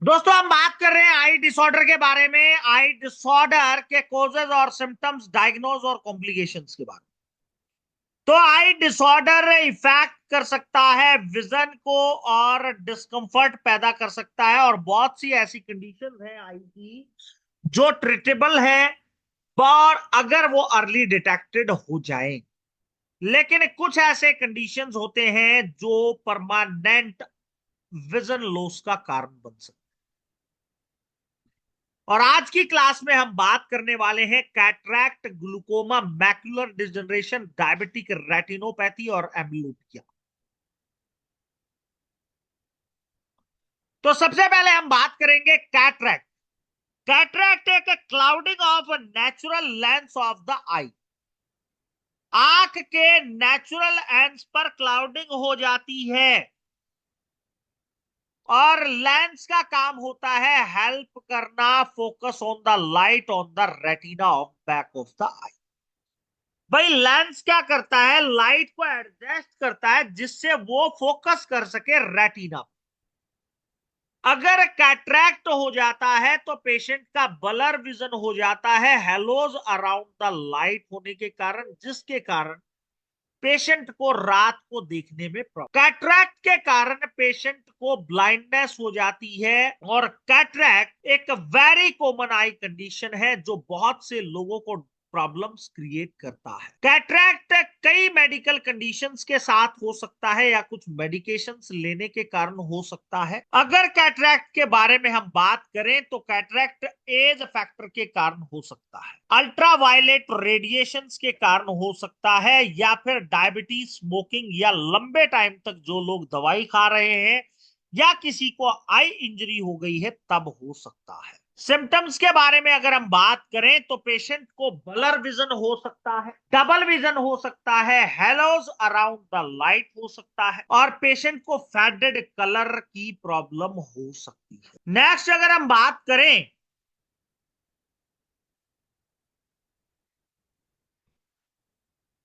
दोस्तों हम बात कर रहे हैं आई डिसऑर्डर के बारे में। आई डिसऑर्डर के कॉजेज और सिम्टम्स, डायग्नोज और कॉम्प्लिकेशंस के बारे में। तो आई डिसऑर्डर इफेक्ट कर सकता है विजन को और डिस्कंफर्ट पैदा कर सकता है, और बहुत सी ऐसी कंडीशन है आई की जो ट्रीटेबल है और अगर वो अर्ली डिटेक्टेड हो जाए। लेकिन कुछ ऐसे कंडीशंस होते हैं जो परमानेंट विजन लॉस का कारण बन सकते हैं। और आज की क्लास में हम बात करने वाले हैं cataract, glaucoma, macular degeneration, diabetic retinopathy और एम्ब्लियोपिया। तो सबसे पहले हम बात करेंगे कैटरैक्ट। कैटरैक्ट एक clouding of natural lens of the eye. आंख के नेचुरल एंड्स पर क्लाउडिंग हो जाती है और लेंस का काम होता है हेल्प करना focus on the light on the retina of back of the eye. भाई लेंस क्या करता है, लाइट को एडजस्ट करता है जिससे वो फोकस कर सके रेटिना। अगर कैटरैक्ट हो जाता है तो पेशेंट का ब्लर विजन हो जाता है हेलोज अराउंड द लाइट होने के कारण, जिसके कारण पेशेंट को रात को देखने में प्रॉब्लम। कैटरैक्ट के कारण पेशेंट को ब्लाइंडनेस हो जाती है, और कैटरैक्ट एक वेरी कॉमन आई कंडीशन है जो बहुत से लोगों को प्रॉब्लम्स क्रिएट करता है। कैटरैक्ट कई मेडिकल कंडीशंस के साथ हो सकता है या कुछ मेडिकेशंस लेने के कारण हो सकता है। अगर कैटरैक्ट के बारे में हम बात करें तो कैटरैक्ट एज फैक्टर के कारण हो सकता है, अल्ट्रावायलेट रेडिएशंस के कारण हो सकता है, या फिर डायबिटीज, स्मोकिंग, या लंबे टाइम तक जो लोग दवाई खा रहे हैं, या किसी को आई इंजरी हो गई है तब हो सकता है। सिम्टम्स के बारे में अगर हम बात करें तो पेशेंट को ब्लर विजन हो सकता है, डबल विजन हो सकता है, हेलोज अराउंड द लाइट हो सकता है, और पेशेंट को फेडेड कलर की प्रॉब्लम हो सकती है। नेक्स्ट अगर हम बात करें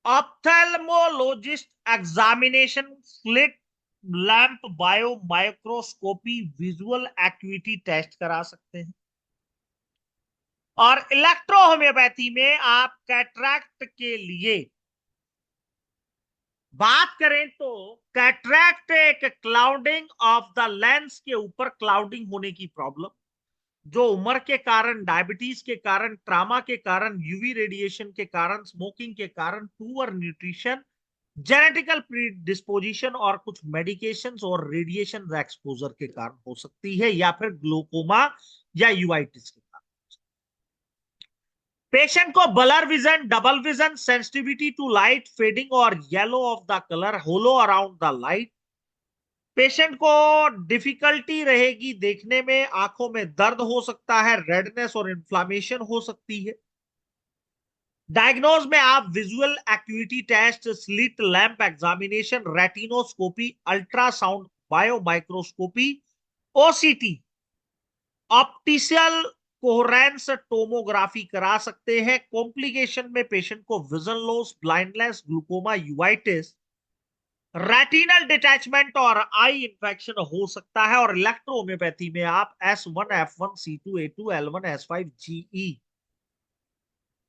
ophthalmologist examination, slit lamp bio microscopy, visual acuity test करा सकते हैं। और इलेक्ट्रोहोम्योपैथी में आप कैटरैक्ट के लिए बात करें तो कैटरैक्ट एक क्लाउडिंग ऑफ द लेंस के ऊपर क्लाउडिंग होने की प्रॉब्लम, जो उम्र के कारण, डायबिटीज के कारण, ट्रामा के कारण, यूवी रेडिएशन के कारण, स्मोकिंग के कारण, पुअर न्यूट्रिशन, जेनेटिकल प्रीडिस्पोजिशन और कुछ मेडिकेशंस और रेडिएशन एक्सपोजर के कारण हो सकती है, या फिर ग्लोकोमा या यूआईटिस के कारण। पेशेंट को blur vision, double vision, sensitivity to light, fading और yellow of the colour, halo around the light. Patient को डिफिकल्टी रहेगी देखने में, आंखों में दर्द हो सकता है, रेडनेस और इन्फ्लामेशन हो सकती है। डायग्नोज में आप visual acuity test, slit lamp examination, retinoscopy, ultrasound, biomicroscopy, OCT, optical coherence tomography करा सकते हैं। कॉम्प्लिकेशन में पेशेंट को vision loss, blindness, glaucoma, uveitis, retinal detachment और आई इंफेक्शन हो सकता है। और इलेक्ट्रोहोम्योपैथी में आप S1F1C2A2L1S5GE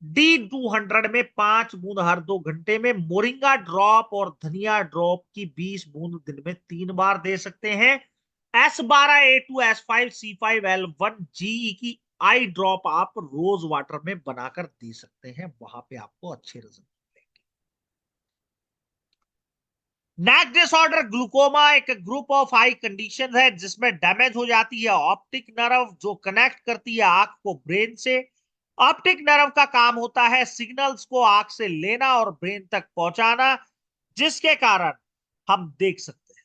D200 में 5 बूंद हर 2 घंटे में, मोरिंगा ड्रॉप और धनिया ड्रॉप की 20 बूंद दिन में 3 बार दे सकते हैं। S12A2S5C5L1GE की आई ड्रॉप आप रोज वाटर में बनाकर दे सकते हैं, वहां पे आपको अच्छे रिजल्ट। नेक डिसऑर्डर ग्लूकोमा एक ग्रुप ऑफ आई कंडीशन है जिसमें डैमेज हो जाती है ऑप्टिक नर्व, जो कनेक्ट करती है आंख को ब्रेन से। ऑप्टिक नर्व का काम होता है सिग्नल्स को आंख से लेना और ब्रेन तक पहुंचाना, जिसके कारण हम देख सकते हैं।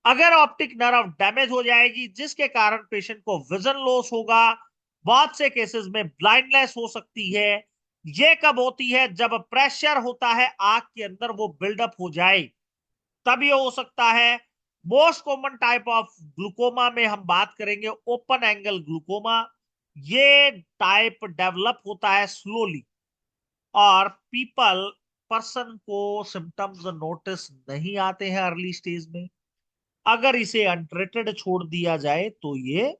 अगर ऑप्टिक नर्व डैमेज हो जाएगी जिसके कारण पेशेंट को विजन लॉस होगा, बहुत से केसेस में ब्लाइंडनेस हो सकती है। ये कब होती है, जब प्रेशर होता है आंख के अंदर वो बिल्डअप हो जाए, तब ये हो सकता है। Most common type of glaucoma में हम बात करेंगे ओपन एंगल ग्लूकोमा। ये टाइप डेवलप होता है स्लोली, और पर्सन को सिम्टम्स नोटिस नहीं आते हैं अर्ली स्टेज में। अगर इसे अनट्रीटेड छोड़ दिया जाए तो ये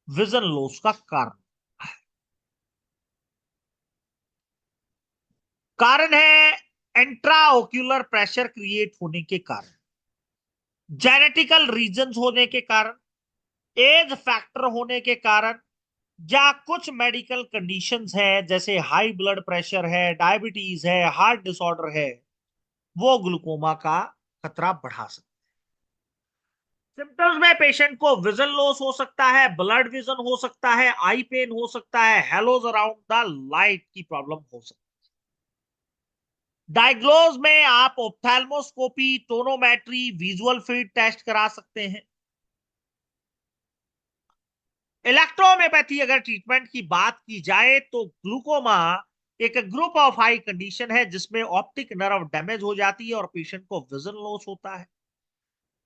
विजन लॉस का कारण। कारण है इंट्राओक्यूलर प्रेशर क्रिएट होने के कारण, जेनेटिकल रीजंस होने के कारण, एज फैक्टर होने के कारण, या कुछ मेडिकल कंडीशंस है जैसे हाई ब्लड प्रेशर है, डायबिटीज है, हार्ट डिसऑर्डर है, वो ग्लूकोमा का खतरा बढ़ा सकते हैं। सिम्टम्स में पेशेंट को विजन लॉस हो सकता है, ब्लड विजन हो सकता है, आई पेन हो सकता है, हेलोज अराउंड द लाइट की प्रॉब्लम हो सकती है। डायग्नोज में आप ophthalmoscopy, tonometry, visual field test करा सकते हैं। इलेक्ट्रोहोम्योपैथी अगर ट्रीटमेंट की बात की जाए तो ग्लूकोमा एक ग्रुप ऑफ आई कंडीशन है जिसमें ऑप्टिक नर्व डैमेज हो जाती है और पेशेंट को विजन लॉस होता है।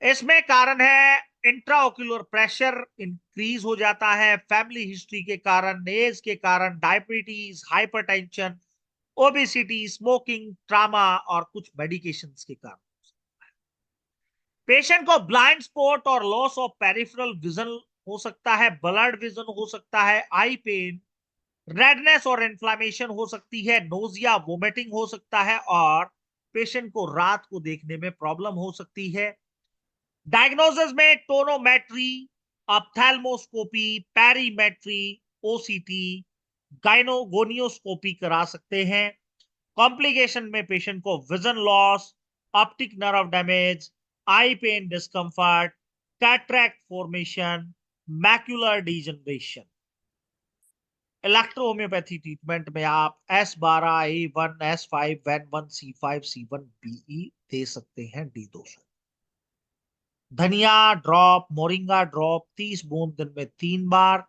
इसमें कारण है इंट्राओक्यूलर प्रेशर इंक्रीज हो जाता है, फैमिली हिस्ट्री के कारण, एज के कारण, diabetes, hypertension, obesity, smoking, trauma और कुछ मेडिकेशंस के कारण। पेशेंट को ब्लाइंड स्पॉट और लॉस ऑफ पेरिफेरल विजन हो सकता है, ब्लड विजन हो सकता है, आई पेन, रेडनेस और इन्फ्लामेशन हो सकती है, नोजिया, वोमिटिंग हो सकता है और पेशेंट को रात को देखने में प्रॉब्लम हो सकती है। डायग्नोसिस में tonometry, ophthalmoscopy, perimetry, OCT, gonioscopy करा सकते हैं। कॉम्प्लिकेशन में पेशेंट को vision loss, optic nerve damage, eye pain discomfort, cataract formation, macular degeneration. Electro homeopathy treatment में आप S12A1, S5, N1, C5, C1, BE दे सकते हैं D200। धनिया ड्रॉप, मोरिंगा ड्रॉप 30 बूंद दिन में 3 बार,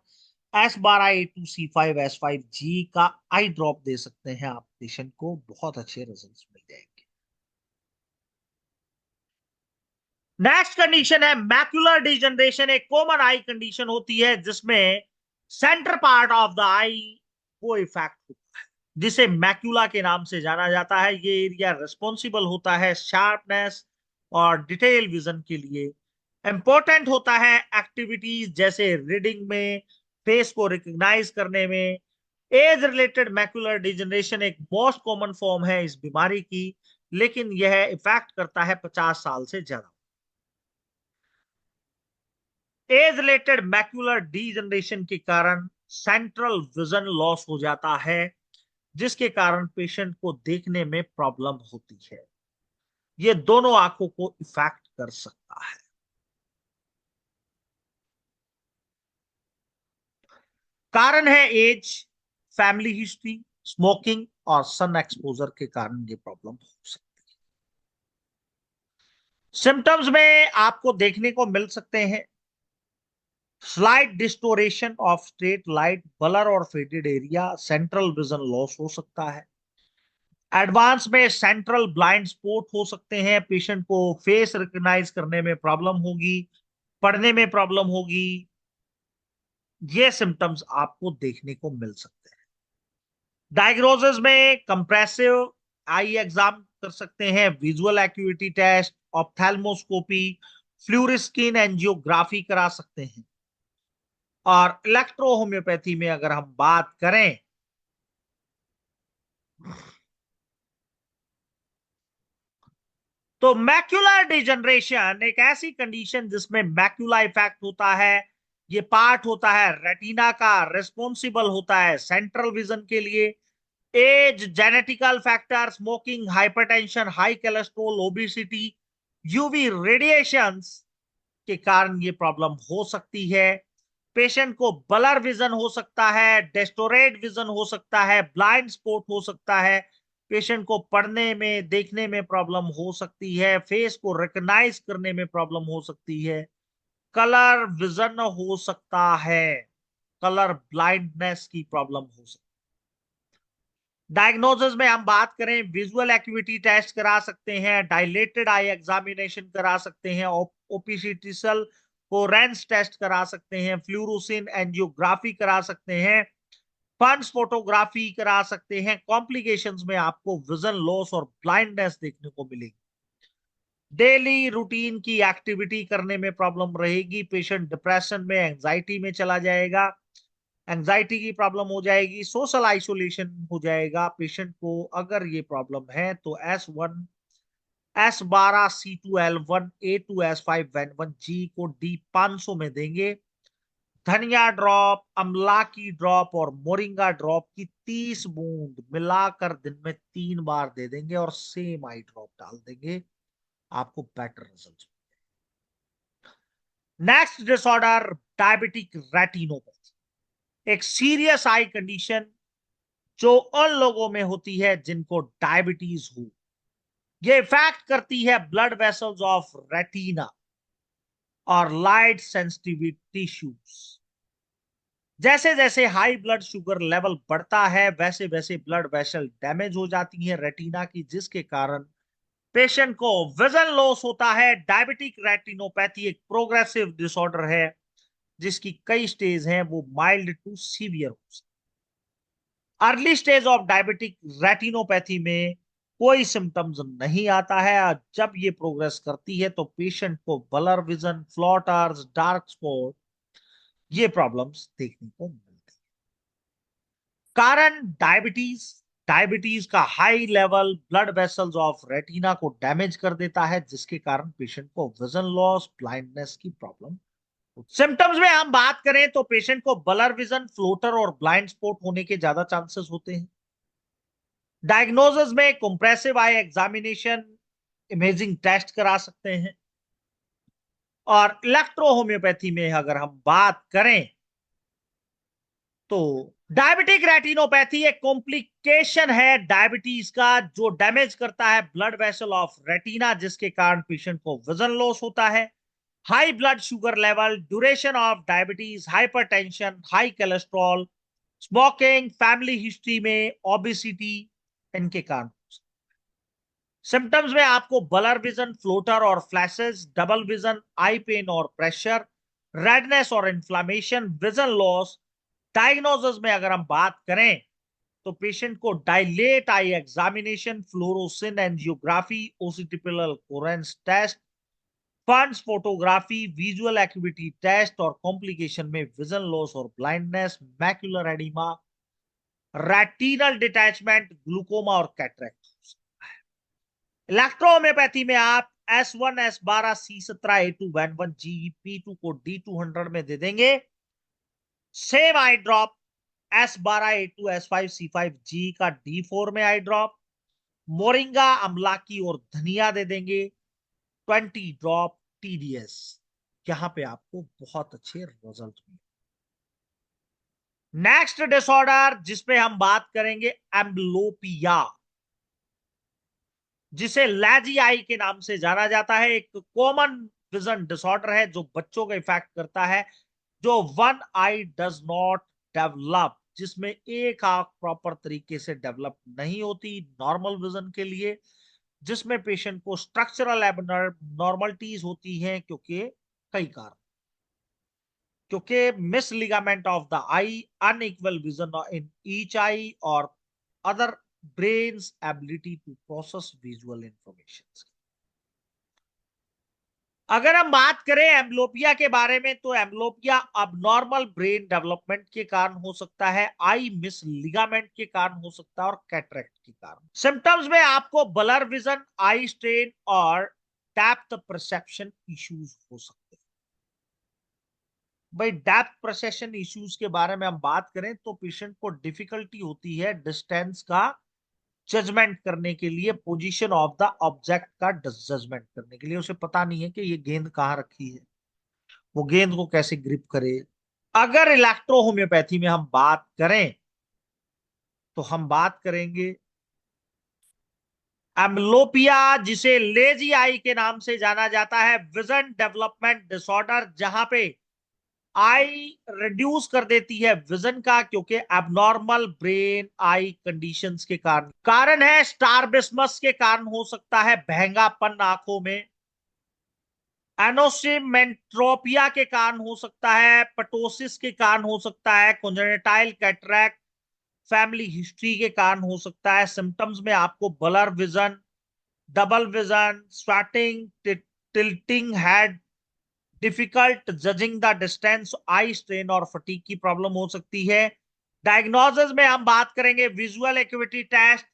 S12A2C5, S5G का आई ड्रॉप दे सकते हैं आप पेशेंट को, बहुत अच्छे रिजल्ट्स मिल जाएंगे। नेक्स्ट कंडीशन है मैक्युलर डिजनरेशन। एक कॉमन आई कंडीशन होती है जिसमें सेंटर पार्ट ऑफ द आई को इफेक्ट होता है, जिसे मैक्युला के नाम से जाना जाता है। ये एरिया रिस्पॉन्सिबल होता है शार्पनेस और डिटेल विजन के लिए। इंपॉर्टेंट होता है एक्टिविटीज जैसे रीडिंग में, फेस को रिकॉग्नाइज करने में। एज रिलेटेड मैक्युलर डिजनरेशन एक मोस्ट कॉमन फॉर्म है इस बीमारी की, लेकिन यह इफेक्ट करता है 50 साल से ज्यादा। एज रिलेटेड मैक्युलर डीजनरेशन के कारण सेंट्रल विजन लॉस हो जाता है, जिसके कारण पेशेंट को देखने में प्रॉब्लम होती है। ये दोनों आंखों को इफेक्ट कर सकता है। कारण है एज, फैमिली हिस्ट्री, स्मोकिंग और सन एक्सपोजर के कारण ये प्रॉब्लम हो सकती है। सिम्टम्स में आपको देखने को मिल सकते हैं slight distortion of straight light, blur और faded area, central vision loss हो सकता है। एडवांस में सेंट्रल ब्लाइंड स्पॉट हो सकते हैं, पेशेंट को फेस रिकॉग्नाइज करने में प्रॉब्लम होगी, पढ़ने में प्रॉब्लम होगी। ये सिम्टम्स आपको देखने को मिल सकते हैं। डायग्नोसिस में कंप्रेसिव आई एग्जाम कर सकते हैं, visual acuity test, ophthalmoscopy, fluorescein angiography करा सकते हैं। और इलेक्ट्रो होम्योपैथी में अगर हम बात करें तो मैक्युलर डिजनरेशन एक ऐसी कंडीशन जिसमें मैक्युला इफेक्ट होता है। ये पार्ट होता है रेटिना का, रिस्पॉन्सिबल होता है सेंट्रल विजन के लिए। Age, genetical factor, smoking, hypertension, high cholesterol, obesity, UV radiations के कारण ये प्रॉब्लम हो सकती है। पेशेंट को ब्लर विजन हो सकता है, डिस्टोरेट विजन हो सकता है, ब्लाइंड स्पॉट हो सकता है। पेशेंट को पढ़ने में, देखने में प्रॉब्लम हो सकती है, फेस को रिकॉग्नाइज करने में प्रॉब्लम हो सकती है, कलर विजन हो सकता है, कलर ब्लाइंडनेस की प्रॉब्लम हो सकती है। डायग्नोसिस में हम बात करें, विजुअल एक्यूटी टेस्ट करा सकते हैं, डायलेटेड आई एग्जामिनेशन करा सकते हैं, ओपीसीटीसल कोरेंस टेस्ट करा सकते हैं, फ्लूरोसिन एंजियोग्राफी करा सकते हैं, पल्स फोटोग्राफी करा सकते हैं। कॉम्प्लिकेशंस में आपको विजन लॉस और ब्लाइंडनेस देखने को मिलेगी। डेली रूटीन की एक्टिविटी करने में प्रॉब्लम रहेगी, पेशेंट डिप्रेशन में, एंजाइटी में चला जाएगा, एंजाइटी की प्रॉब्लम हो जाएगी, सोशल आइसोलेशन हो जाएगा पेशेंट को। अगर ये प्रॉब्लम है तो S1, S12, C2L1, A2S5N1G को D500 में देंगे। धनिया ड्रॉप, अमलाकी ड्रॉप और मोरिंगा ड्रॉप की 30 बूंद मिलाकर दिन में 3 बार दे देंगे और सेम आई ड्रॉप डाल देंगे, आपको better result. Next disorder, diabetic retinopathy, एक सीरियस आई कंडीशन जो उन लोगों में होती है जिनको डायबिटीज हो। ये इफेक्ट करती है ब्लड वेसल्स ऑफ रेटिना और लाइट सेंसिटिव टिश्यूज। जैसे जैसे हाई ब्लड शुगर लेवल बढ़ता है वैसे वैसे ब्लड वेसल डैमेज हो जाती है रेटिना की, जिसके कारण पेशेंट को विजन लॉस होता है। डायबिटिक रेटिनोपैथी एक प्रोग्रेसिव डिसऑर्डर है जिसकी कई स्टेज हैं, वो माइल्ड टू सीवियर हो सकती है। Early stage of diabetic retinopathy में कोई सिम्टम्स नहीं आता है, और जब ये प्रोग्रेस करती है तो पेशेंट को ब्लर विजन, फ्लॉटर्स, डार्क स्पॉट, ये प्रॉब्लम्स देखने को मिलती है। कारण डायबिटीज, डायबिटीज का high level blood vessels of retina को डैमेज कर देता है, जिसके कारण पेशेंट को विजन लॉस, ब्लाइंडनेस की प्रॉब्लम। सिम्टम्स में हम बात करें तो पेशेंट को ब्लर विजन, फ्लोटर और ब्लाइंड स्पॉट होने के ज्यादा चांसेस होते हैं। डायग्नोसिस में compressive eye examination, imaging test करा सकते हैं। और इलेक्ट्रो होम्योपैथी में अगर हम बात करें तो डायबिटिक रेटिनोपैथी एक कॉम्प्लिकेशन है डायबिटीज का, जो डैमेज करता है ब्लड वेसल ऑफ रेटिना, जिसके कारण पेशेंट को विजन लॉस होता है। High blood sugar level, duration of diabetes, hypertension, high cholesterol, smoking, family history में ओबेसिटी, इनके कारण। सिम्टम्स में आपको ब्लर विजन, फ्लोटर और flashes, double vision, eye pain और प्रेशर, रेडनेस और इन्फ्लामेशन, विजन लॉस। डायग्नोसिस में अगर हम बात करें तो पेशेंट को dilate eye examination, fluorescein angiography, optical coherence test, fundus photography, visual activity test, और कॉम्प्लिकेशन में विजन लॉस और blindness, macular oedema, retinal detachment, glaucoma और कैटरेक्ट। इलेक्ट्रोहोम्योपैथी में आप S1, S12, C17, A2, N1G, P2 को D200 में दे देंगे। Same आई drop S12, A2, S5, C5G का D4 में आई ड्रॉप, मोरिंगा, अमलाकी और धनिया दे देंगे 20 ड्रॉप TDS। यहां पे आपको बहुत अच्छे रिजल्ट मिले। नेक्स्ट डिसऑर्डर जिसपे हम बात करेंगे, एम्ब्लोपिया, जिसे लैजी आई के नाम से जाना जाता है। एक कॉमन विजन डिसऑर्डर है जो बच्चों को इफेक्ट करता है, जो one I does not develop, जिसमें एक आंख प्रॉपर तरीके से डेवलप नहीं होती नॉर्मल विजन के लिए, जिसमें पेशेंट को स्ट्रक्चरल एबनॉर्मलिटीज होती हैं, क्योंकि कई कारण, क्योंकि misalignment of the eye, unequal vision in each eye, और other brain's ability to process visual information. अगर हम बात करें एम्ब्लोपिया के बारे में तो एम्ब्लोपिया अबनॉर्मल ब्रेन डेवलपमेंट के कारण हो सकता है, आई मिस लिगामेंट के कारण हो सकता है, और कैटरेक्ट के कारण। सिम्टम्स में आपको ब्लर विजन, आई स्ट्रेन और डेप्थ परसेप्शन इश्यूज हो सकते हैं। भाई डेप्थ परसेप्शन इश्यूज के बारे में हम बात करें तो पेशेंट को डिफिकल्टी होती है डिस्टेंस का जजमेंट करने के लिए, पोजीशन ऑफ द ऑब्जेक्ट का जजमेंट करने के लिए। उसे पता नहीं है कि ये गेंद कहाँ रखी है, वो गेंद को कैसे ग्रिप करे। अगर इलेक्ट्रो होम्योपैथी में हम बात करें तो हम बात करेंगे एम्ब्लोपिया, जिसे लेजी आई के नाम से जाना जाता है, विजन डेवलपमेंट डिसऑर्डर, जहां पे आई रिड्यूस कर देती है विजन का, क्योंकि एबनॉर्मल ब्रेन आई कंडीशंस के कारण। कारण है स्टारबिस्मस के कारण हो सकता है, बहंगापन आंखों में, एनोसिमेंट्रोपिया के कारण हो सकता है, पटोसिस के कारण हो सकता है, कोंजेनिटाइल कैटरैक्ट, फैमिली हिस्ट्री के कारण हो सकता है। सिम्टम्स में आपको blur vision, double vision, sweating, tilting head, difficult judging the distance, eye strain और फटीग की प्रॉब्लम हो सकती है। डायग्नोसिस में हम बात करेंगे visual activity test,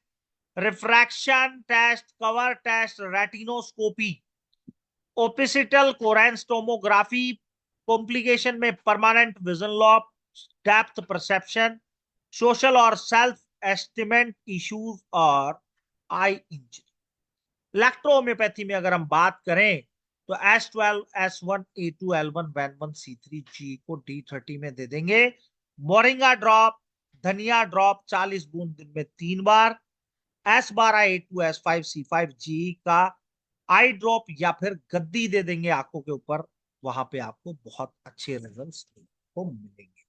refraction test, cover test, retinoscopy, optical coherence tomography, complication में permanent vision loss, depth perception, social और सेल्फ एस्टिमेट इश्यूज और आई इंजरी। इलेक्ट्रोहोम्योपैथी में अगर हम बात करें तो S12, S1, A2, L1, WAN1, C3, G को D30 में दे देंगे। मोरिंगा ड्रॉप, धनिया ड्रॉप 40 बूंद दिन में 3 बार। S12, A2, S5, C5, G का आई ड्रॉप या फिर गद्दी दे देंगे आंखों के ऊपर, वहां पे आपको बहुत अच्छे रिजल्ट्स को मिलेंगे।